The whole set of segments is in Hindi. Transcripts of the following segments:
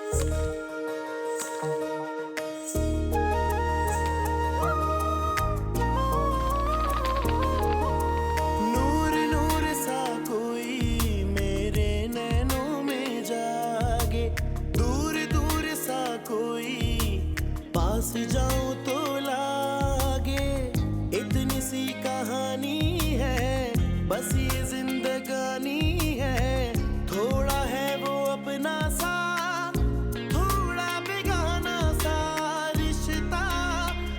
नूर नूर सा कोई मेरे नैनों में जागे, दूर दूर सा कोई पास जाऊं तो लागे। इतनी सी कहानी है, बस ये जिंदगानी है। थोड़ा है वो अपना सा, थोड़ा बेगाना सा रिश्ता,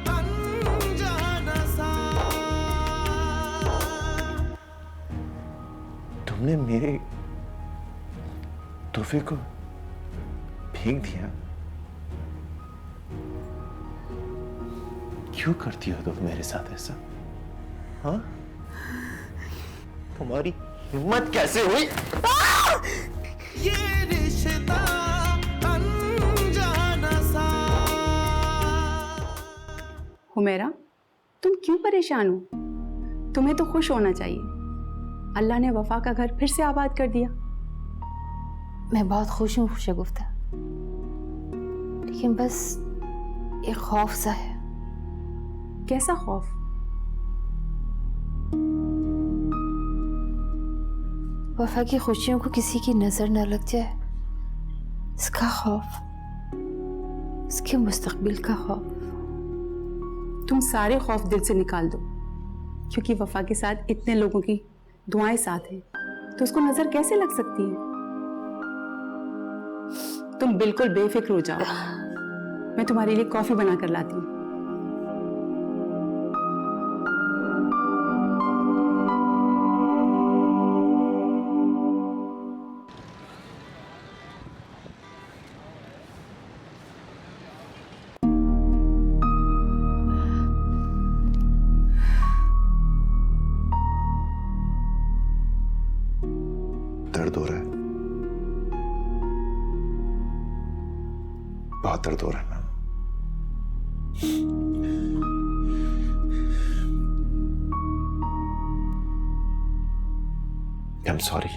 अनजाना सा। तुमने मेरे तोहफे को फेंक दिया? क्यों करती हो तुम मेरे साथ ऐसा? हाँ, तुम्हारी हिम्मत कैसे हुई? ये रिश्ता अनजाना सा। हुमैरा, तुम क्यों परेशान हो? तुम्हें तो खुश होना चाहिए। अल्लाह ने वफा का घर फिर से आबाद कर दिया। मैं बहुत खुश हूँ शगुफ्ता, लेकिन बस एक खौफ सा है। कैसा खौफ? वफा की खुशियों को किसी की नजर न लग जाए, इसका खौफ, इसके मुस्तकबिल का खौफ। तुम सारे खौफ दिल से निकाल दो, क्योंकि वफा के साथ इतने लोगों की दुआएं साथ हैं, तो उसको नजर कैसे लग सकती है? तुम बिल्कुल बेफिक्र हो जाओ। मैं तुम्हारे लिए कॉफी बना कर लाती हूँ। दर्द हो रहा है, बहुत दर्द हो रहा है ma'am. I'm sorry.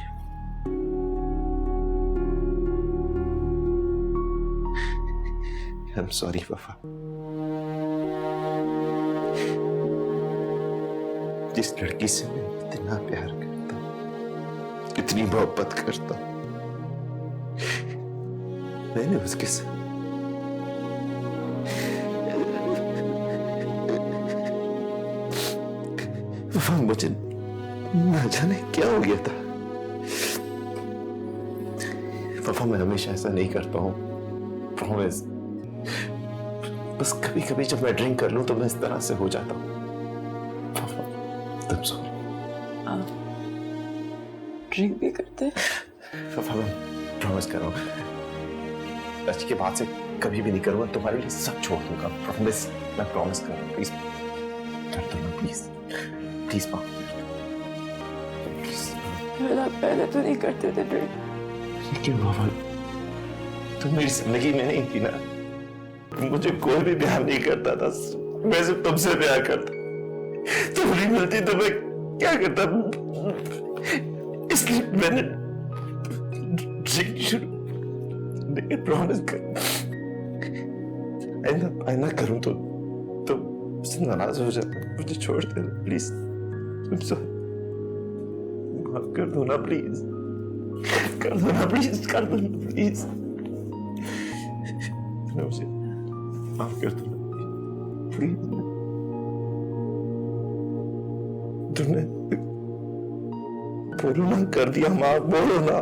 I'm sorry, वफा। जिस लड़की से मैं इतना प्यार करता, इतनी मोहब्बत करता, मैंने उसके साथ वफा, मुझे न जाने क्या हो गया था। वफा, मैं हमेशा ऐसा नहीं करता हूँ, प्रॉमिस। बस कभी कभी जब मैं ड्रिंक कर लूं तो मैं इस तरह से हो जाता हूँ। तुम सॉरी। ड्रिंक भी करते? वफा, मैं प्रॉमिस कर रहा हूँ, आज के बाद से कभी भी नहीं करूंगा। तुम्हारे लिए सब छोड़ दूंगा, प्रॉमिस। मैं प्रॉमिस कर रहा हूँ। प्लीज कर दो ना, प्लीज प्लीज माफ कर दो, प्लीज। पहले तो नहीं करते थे ड्रिंक। लेकिन वफा, तुम मेरी जिंदगी में नहीं थी ना। मुझे कोई भी प्यार नहीं करता था, मैं सिर्फ तुमसे प्यार करता। तुम नहीं मिलती तो मैं क्या करता? इसलिए मैंने ड्रिंक शुरू। लेकिन प्रॉमिस कर, आइंदा करूं तो तुम नाराज हो जाते, मुझे छोड़ दे प्लीज। माफ कर दो ना प्लीज, कर दो ना प्लीज, कर दो ना प्लीज। मुझे माफ कर दो प्लीज। तुमने बोलो ना, कर दिया माफ, बोलो ना,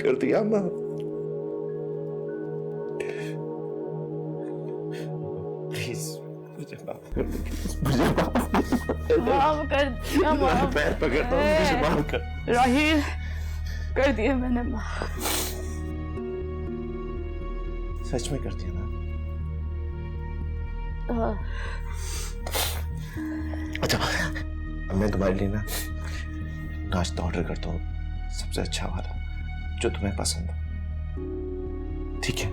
कर दिया माफ। प्लीज मुझे माफ कर दो, मुझे माफ कर दिया, माफ। पैर पकड़ता हूँ, मुझे माफ कर। राहिल, कर दिया मैंने माफ। सच में कर दिया ना? अच्छा, मैं तुम्हारे लिए ना नाश्ता ऑर्डर करता हूँ, सबसे अच्छा वाला जो तुम्हें पसंद हो। ठीक है?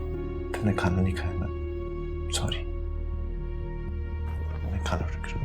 तुमने खाना नहीं खाया ना? सॉरी, मैं खाना ऑर्डर करूँ।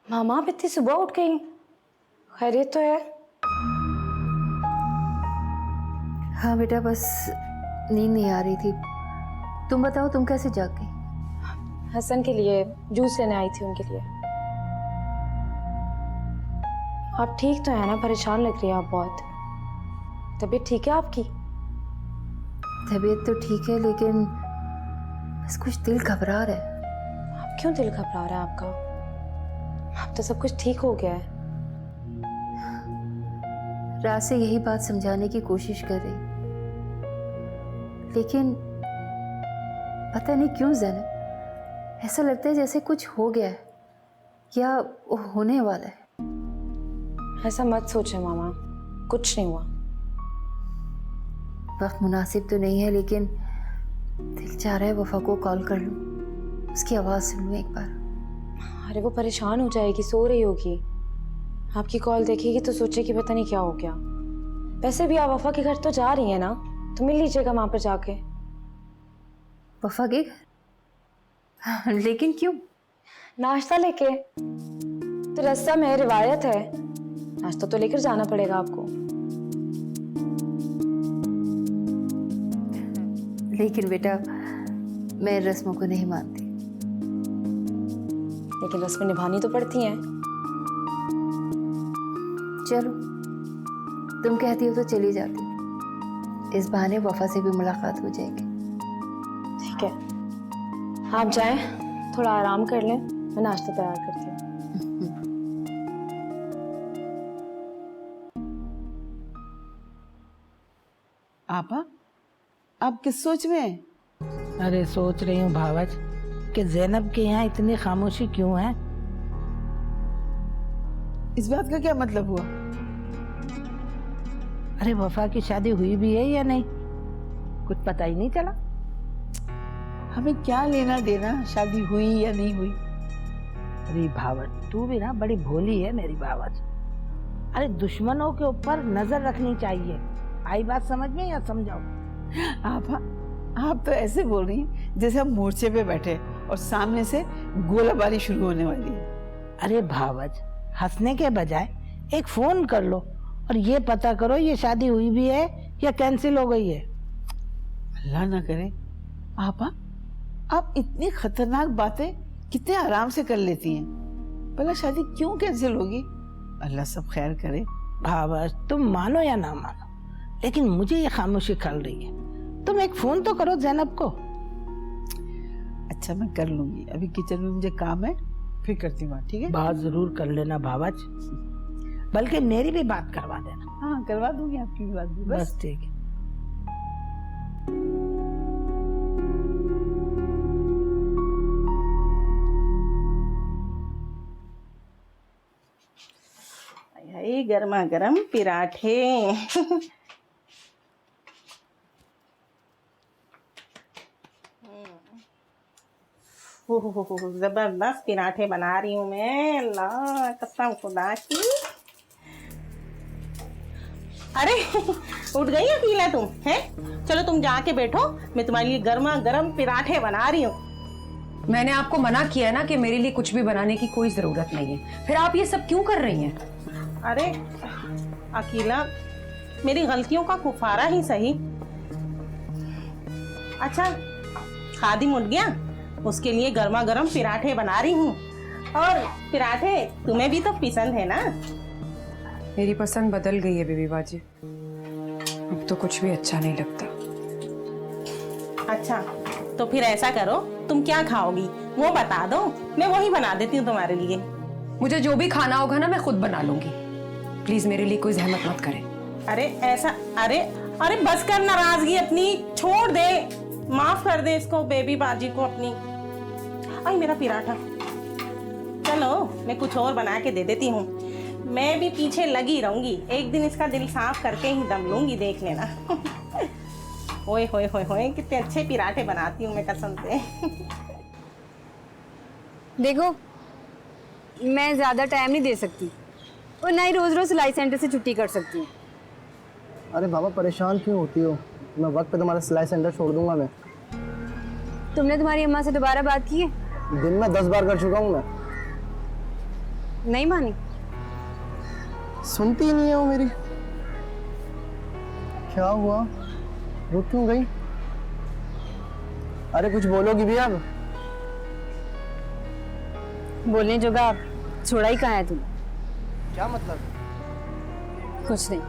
मामा आप इतनी सुबह उठ गई, खैरियत तो है? हाँ बेटा, बस नींद नहीं आ रही थी। तुम बताओ, तुम कैसे जाग गई? हसन के लिए जूस लेने आई थी, उनके लिए। आप ठीक तो है ना? परेशान लग रही है आप बहुत। तबीयत ठीक है आपकी? तबीयत तो ठीक है, लेकिन बस कुछ दिल घबरा रहा है। आप क्यों दिल घबरा रहा है आपका? अब तो सब कुछ ठीक हो गया है। रात से यही बात समझाने की कोशिश कर रही, लेकिन पता नहीं क्यों ज़ैनब, ऐसा लगता है जैसे कुछ हो गया है या वो होने वाला है। ऐसा मत सोचे मामा, कुछ नहीं हुआ। वक्त मुनासिब तो नहीं है, लेकिन दिल चाह रहा है वफा को कॉल कर लूं, उसकी आवाज़ सुन लूं एक बार। अरे वो परेशान हो जाएगी, सो रही होगी। आपकी कॉल देखेगी तो सोचेगी पता नहीं क्या हो गया। वैसे भी आप वफा के घर तो जा रही हैं ना, तो मिल लीजिएगा वहां पर जाके। वफा के घर? लेकिन क्यों? नाश्ता लेके। तो रास्ता में रिवायत है, नाश्ता तो लेकर जाना पड़ेगा आपको। लेकिन बेटा, मैं रस्मों को नहीं मानती। लेकिन रस्में निभानी तो पड़ती हैं। चलो, तुम कहती हो तो चली जाती। इस बहाने वफा से भी मुलाकात हो जाएगी। ठीक है, आप जाएं, थोड़ा आराम कर लें, मैं नाश्ता तैयार करती हूँ। आपा, आप किस सोच में हैं? अरे सोच रही हूँ भावज कि ज़ैनब के यहाँ इतनी खामोशी क्यों है। इस बात का क्या मतलब हुआ? अरे वफा की शादी हुई भी है या नहीं, कुछ पता ही नहीं चला। हमें क्या लेना देना शादी हुई या नहीं हुई? अरे भावज, तू भी ना बड़ी भोली है मेरी भावज। अरे दुश्मनों के ऊपर नजर रखनी चाहिए। आई बात समझ में या समझाओ? आप तो ऐसे बोल रही हैं जैसे हम मोर्चे पे बैठे और सामने से गोलाबारी शुरू होने वाली है। अरे भावज, हंसने के बजाय एक फोन कर लो और ये पता करो ये शादी हुई भी है या कैंसिल हो गई है। अल्लाह ना करे। आप इतनी खतरनाक बातें कितने आराम से कर लेती हैं। भला शादी क्यों कैंसिल होगी? अल्लाह सब खैर करे। भावज, तुम मानो या ना मानो, लेकिन मुझे ये खामोशी खल रही है। तुम एक फोन तो करो ज़ैनब को। अच्छा, मैं कर लूंगी। अभी किचन में मुझे काम है, फिर करती हूँ। ठीक है, बात जरूर कर लेना भावज, बल्कि मेरी भी बात करवा देना। हाँ, करवा दूंगी आपकी भी बात भी। बस ठीक है। गर्मा गर्म पराठे। जबरदस्त पराठे बना रही हूँ मैं, अल्लाह कसम खुदा की। अरे उठ गई अकेला तुम? हैं, चलो तुम जाके बैठो, मैं तुम्हारे लिए गर्मा गर्म पराठे बना रही हूँ। मैंने आपको मना किया ना कि मेरे लिए कुछ भी बनाने की कोई जरूरत नहीं है, फिर आप ये सब क्यों कर रही हैं? अरे अकेला, मेरी गलतियों का कुफारा ही सही। अच्छा, खादिम उठ गया, उसके लिए गर्मा गर्म पराठे बना रही हूँ। और पराठे तुम्हें भी तो पसंद है ना? मेरी पसंद बदल गई है बीबी बाजी, अब तो कुछ भी अच्छा नहीं लगता। अच्छा, तो फिर ऐसा करो, तुम क्या खाओगी वो बता दो, मैं वही बना देती हूँ तुम्हारे लिए। मुझे जो भी खाना होगा ना मैं खुद बना लूंगी, प्लीज मेरे लिए कोई जहमत मत करें। अरे ऐसा, अरे अरे बस कर नाराजगी अपनी, छोड़ दे, माफ कर दे इसको, बेबी बाजी को अपनी। आई मेरा पराठा, चलो मैं कुछ और बना के दे देती हूँ। मैं भी पीछे लगी रहूंगी, एक दिन इसका दिल साफ करके ही दम लूंगी, देख लेना। ओए होए होए होए, कितने अच्छे पराठे बनाती हूँ मैं कसम से। देखो, मैं ज़्यादा टाइम नहीं दे सकती और ना ही रोज़ रोज़ सिलाई सेंटर से छुट्टी कर सकती हूँ। अरे बाबा, परेशान क्यों होती हो? मैं वक्त पे तुम्हारा सिलाई सेंटर छोड़ दूंगा। मैं तुमने तुम्हारी अम्मा से दोबारा बात की है? दिन में 10 बार कर चुका हूँ मैं। नहीं मानी? सुनती ही नहीं है वो मेरी। क्या हुआ, रुक क्यों गई? अरे कुछ बोलोगी भी अब? बोलने जोगा आप छोड़ा ही कहाँ है तुम? क्या मतलब? कुछ नहीं,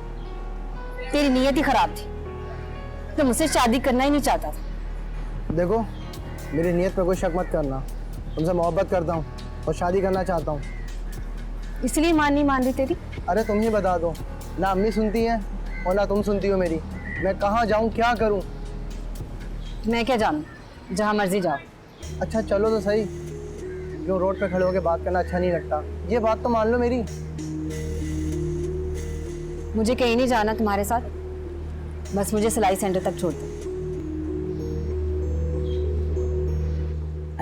तेरी नीयत ही खराब थी, तो मुझसे शादी करना ही नहीं चाहता था। देखो, मेरी नीयत पे कोई शक मत करना। तुमसे मोहब्बत करता हूँ और शादी करना चाहता हूँ। इसलिए मान नहीं मान रही तेरी? अरे तुम ही बता दो, ना अम्मी सुनती है और ना तुम सुनती हो मेरी। मैं कहाँ जाऊँ, क्या करूँ? मैं क्या जानूँ, जहाँ मर्जी जाओ। अच्छा चलो तो सही, जो रोड पे खड़े होकर बात करना अच्छा नहीं लगता, ये बात तो मान लो मेरी। मुझे कहीं नहीं जाना तुम्हारे साथ, बस मुझे सिलाई सेंटर तक छोड़ दो।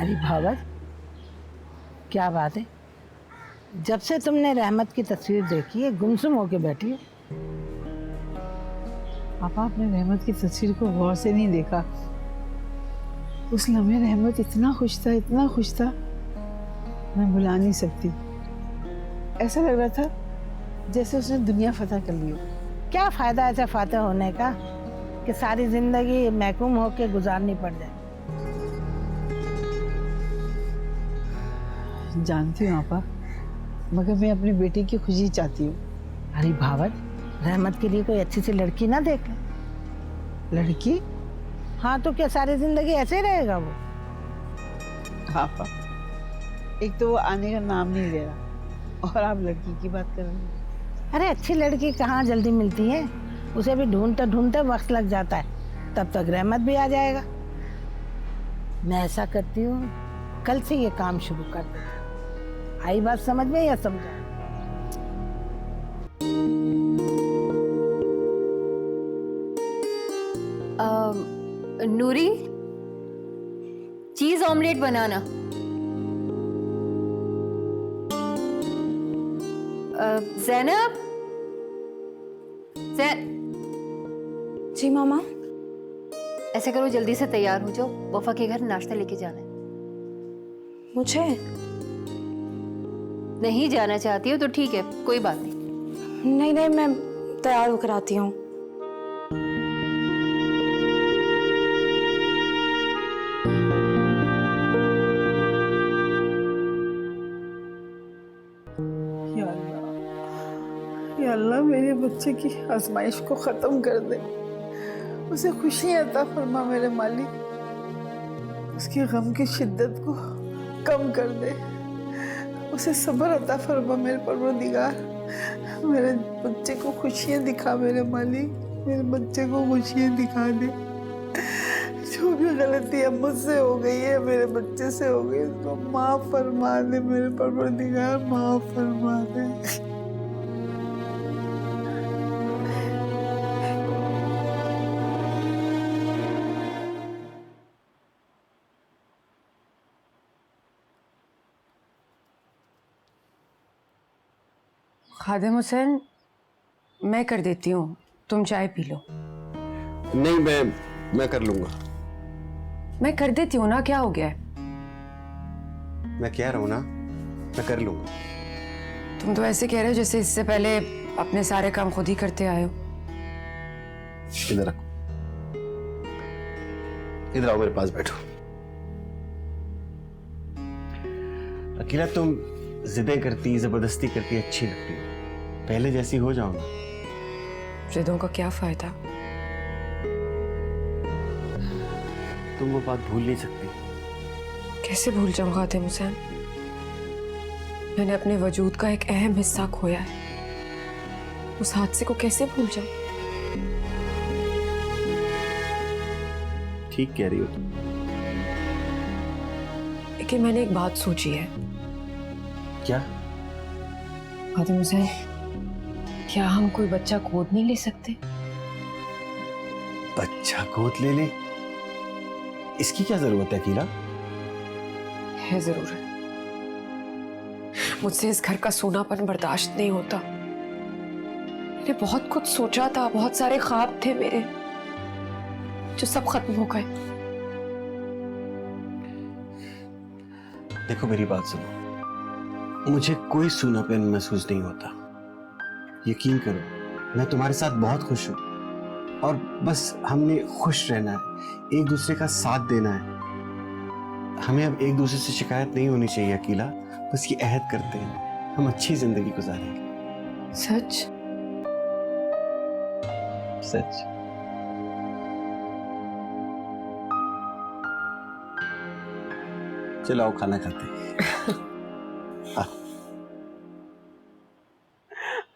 अरे भावत, क्या बात है? जब से तुमने रहमत की तस्वीर देखी है गुमसुम होके बैठी हो। पापा, आपने रहमत की तस्वीर को गौर से नहीं देखा। उस लम्हे रहमत इतना खुश था, इतना खुश था, मैं भुला नहीं सकती। ऐसा लग रहा था जैसे उसने दुनिया फतह कर ली हो। क्या फायदा ऐसा फातह होने का कि सारी जिंदगी महकूम होके गुजारनी पड़ जाए। जानती हूँ आपा, मगर मैं अपनी बेटी की खुशी चाहती हूँ। अरे भावत, रहमत के लिए कोई अच्छी सी लड़की ना देख ले। लड़की? हाँ तो क्या सारी जिंदगी ऐसे ही रहेगा वो? आपा, एक तो वो आने का नाम नहीं ले रहा, और आप लड़की की बात कर रहे हैं। अरे अच्छी लड़की कहाँ जल्दी मिलती है, उसे भी ढूंढते ढूंढते वक्त लग जाता है, तब तक रहमत भी आ जाएगा। मैं ऐसा करती हूँ, कल से ये काम शुरू कर देती। आई बात समझ में या समझा? नूरी, चीज ऑमलेट बनाना। ज़ैनब, जी मामा। ऐसे करो, जल्दी से तैयार हो जाओ, वफा के घर नाश्ता लेके जाना है। मुझे नहीं जाना चाहती हो तो ठीक है, कोई बात नहीं। नहीं नहीं, मैं तैयार होकर आती हूँ। या अल्लाह, मेरे बच्चे की आजमाइश को ख़त्म कर दे, उसे खुशी अता फरमा मेरे मालिक, उसके गम की शिद्दत को कम कर दे, उसे सब्र अता फरमा मेरे परवरदिगार। मेरे बच्चे को खुशियाँ दिखा मेरे मालिक, मेरे बच्चे को खुशियाँ दिखा दे। जो भी गलतियाँ मुझसे हो गई है, मेरे बच्चे से हो गई, उसको माफ़ फरमा दे मेरे परवरदिगार, माफ़ फरमा दे। खादिम हुसैन, मैं कर देती हूँ, तुम चाय पी लो। नहीं, मैं कर लूंगा। मैं कर देती हूँ ना, क्या हो गया है? मैं कह रहा हूँ ना, मैं कर लूंगा। तुम तो ऐसे कह रहे हो जैसे इससे पहले अपने सारे काम खुद ही करते आए हो। इधर रखो, इधर आओ, मेरे पास बैठो। अकीला, तुम जिदें करती, जबरदस्ती करती अच्छी लगती है, पहले जैसी हो जाओ ना। जिदों का क्या फायदा? तुम वो बात भूल नहीं सकती। कैसे भूल जाऊं खादिम हुसैन? मैंने अपने वजूद का एक अहम हिस्सा खोया है, उस हादसे को कैसे भूल जाऊं? ठीक कह रही हो तुम। लेकिन मैंने एक बात सोची है। क्या? खादिम हुसैन, क्या हम कोई बच्चा गोद नहीं ले सकते? बच्चा गोद ले ले? इसकी क्या जरूरत है अकीला? है जरूरत। मुझसे इस घर का सूनापन बर्दाश्त नहीं होता। मैंने बहुत कुछ सोचा था, बहुत सारे ख्वाब थे मेरे, जो सब खत्म हो गए। देखो, मेरी बात सुनो। मुझे कोई सूनापन महसूस नहीं होता। यकीन करो, मैं तुम्हारे साथ बहुत खुश हूँ और बस हमने खुश रहना है, एक दूसरे का साथ देना है। हमें अब एक दूसरे से शिकायत नहीं होनी चाहिए अकीला। बस ये अहद करते हैं हम अच्छी जिंदगी गुजारेंगे। सच? सच। चलो आओ खाना खाते हैं।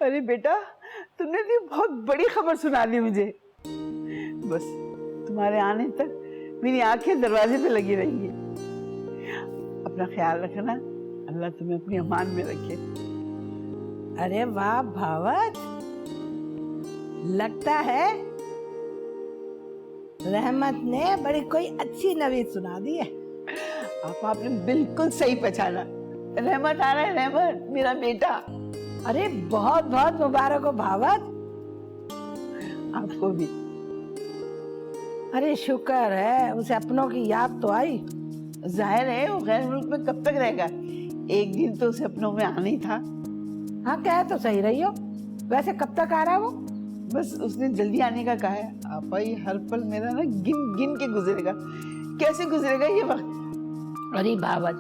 अरे बेटा, तुमने तो बहुत बड़ी खबर सुना दी मुझे। बस तुम्हारे आने तक मेरी आंखें दरवाजे पे लगी रहेंगी। अपना ख्याल रखना, अल्लाह तुम्हें अपनी अमान में रखे। अरे वाह भावत, लगता है रहमत ने बड़ी कोई अच्छी नवीद सुना दी है। आपने बिल्कुल सही पहचाना। रहमत आ रहा है, रहमत मेरा बेटा। अरे बहुत बहुत मुबारक हो भावत। आपको भी। अरे शुक्र है उसे अपनों की याद तो आई। जाहिर है वो गैर मुल्क में कब तक रहेगा, एक दिन तो उसे अपनों में आना ही था। हाँ कह तो सही रही हो। वैसे कब तक आ रहा है वो? बस उसने जल्दी आने का कहा है। आपा ये हर पल मेरा ना गिन गिन के गुजरेगा। कैसे गुजरेगा ये वक्त? अरे भावत,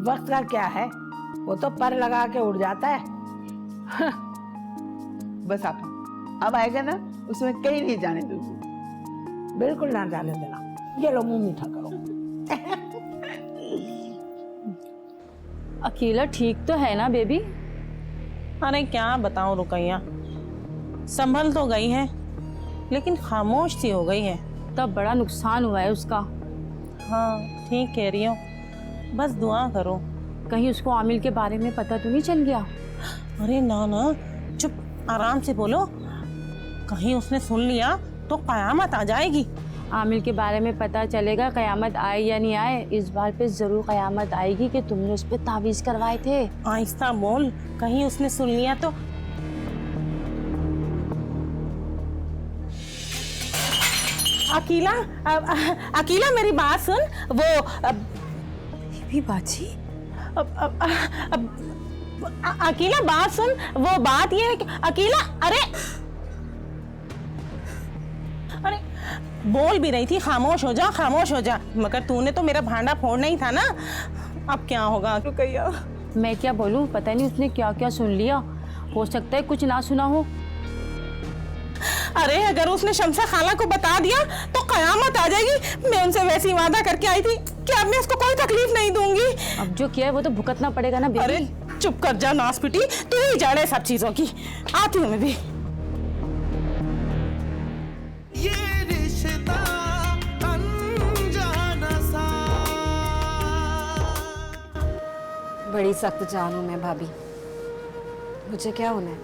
वक्त का क्या है, वो तो पर लगा के उड़ जाता है। बस आपा अब आएगा ना, उसमें कहीं नहीं जाने दूंगी। बिल्कुल ना जाने देना। ये लो मुंह मीठा करो। अकेला ठीक तो है ना बेबी? अरे क्या बताऊं रुकैया, संभल तो गई है लेकिन खामोश सी हो गई है। तब बड़ा नुकसान हुआ है उसका। हाँ ठीक कह रही हो, बस दुआ करो। कहीं उसको आमिल के बारे में पता तो नहीं चल गया? अरे ना ना, चुप, आराम से बोलो। कहीं उसने सुन लिया तो कयामत आ जाएगी। आमिल के बारे में पता चलेगा, कयामत आए या नहीं आए, इस बार पे जरूर कयामत आएगी कि तुमने उस पे तावीज करवाए थे। आहिस्ता बोल, कहीं उसने सुन लिया तो। अकीला, अकीला मेरी बात सुन। वो भी बाजी, अकीला बात सुन। वो बात ये है कि अकीला, अरे बोल भी रही थी खामोश हो जा, खामोश हो जा, मगर तूने तो मेरा भांडा फोड़ना ही था ना। अब क्या होगा रुकैया? मैं क्या बोलूं, पता नहीं उसने क्या क्या सुन लिया। हो सकता है कुछ ना सुना हो। अरे अगर उसने शमसा खाला को बता दिया तो कयामत आ जाएगी। मैं उनसे वैसी वादा करके आई थी कि अब मैं उसको कोई तकलीफ नहीं दूंगी। अब जो किया है वो तो भुगतना पड़ेगा ना बेबी। अरे चुप कर जा नास पिटी, तू ही जाने सब चीजों की। आती हूँ मैं भी। ये रिश्ता अनजाना सा। बड़ी सख्त जान हूं मैं भाभी। मुझे क्या होना है?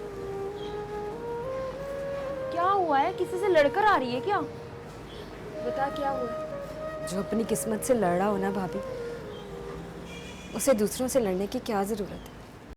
क्या हुआ है? किसी से लड़कर आ रही है क्या? बता क्या हुआ है? जो अपनी किस्मत से लड़ रहा हो ना भाभी, उसे दूसरों से लड़ने की क्या जरूरत है?